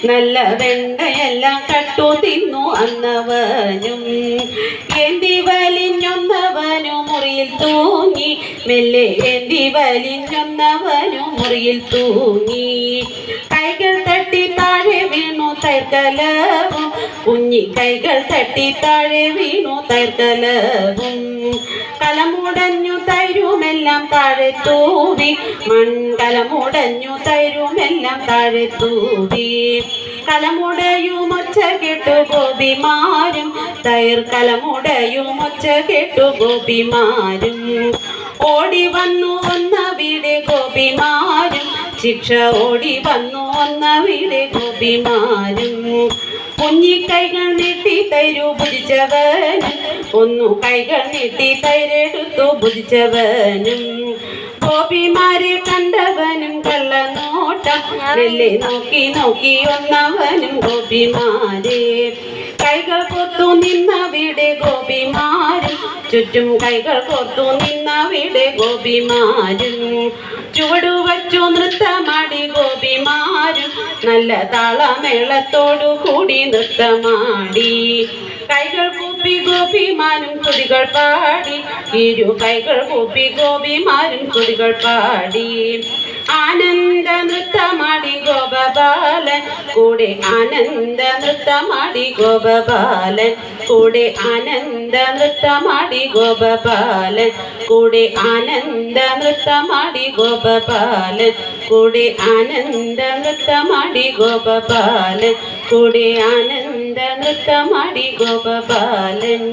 നല്ല വെണ്ണയെല്ലാം കട്ടു തിന്നു അന്നവനും എന്തി വലിഞ്ഞൊന്നവനു മുറിയിൽ തൂങ്ങി മെല്ലെ എന്തി വലിഞ്ഞൊന്നവനു മുറിയിൽ തൂങ്ങി കൈകൾ തട്ടി താഴെ വീണു തൈർക്കലവും കുഞ്ഞി കൈകൾ തട്ടി താഴെ വീണു തൈർക്കലവും കലമുടഞ്ഞു തൈരുമെല്ലാം താഴെ തൂവി മൺകലമുടഞ്ഞു തൈരുമെല്ലാം താഴെ തൂവി കലമുടയും ഒച്ച കേട്ടു ഗോപിമാരും തൈർ കലമുടയും ഒച്ച കേട്ടു ഗോപിമാരും ഓടി വന്നു ഒന്നവിടെ ഗോപിമാരും ശിക്ഷ ഓടി വന്നു ഒന്നവിടെ ഗോപിമാരും കുഞ്ഞിക്കൈകൾ നീട്ടി തൈരു ഭുജിച്ചവനും ഒന്നു കൈകൾ നീട്ടി തൈരെടുത്തു ഭുജിച്ചവനും ഗോപിമാരെ കണ്ടവനും കള്ളനോട്ടം നെല്ലെ നോക്കി നോക്കി ഒന്നവനും ഗോപിമാരെ കൈകൾ കൊത്തു നിന്നവിടെ ഗോപിമാരും ചുറ്റും കൈകൾ കൊത്തു നിന്നവിടെ ഗോപിമാരും ചുവടു വച്ചു നൃത്തമാടി ഗോപിമാരും നല്ല താളമേളത്തോടു കൂടി നൃത്തമാടി കൈകൾ കൂപ്പി ഗോപിമാരും തുടികൾ പാടി ഇരു കൈകൾ കൂപ്പി ഗോപിമാരും തുടികൾ പാടി ആനന്ദ നൃത്തമാടി ഗോപബാലൻ കൂടെ ആനന്ദ നൃത്തമാടി ഗോപബാലൻ കൂടെ ആനന്ദ നൃത്തമാടി ഗോപബാലൻ കൂടെ ആനന്ദ നൃത്തമാടി ഗോപബാലൻ കൂടെ ആനന്ദ നൃത്തമാടി ഗോപബാലൻ കൂടെ ആനന്ദ നൃത്തമാടി ഗോപബാലൻ.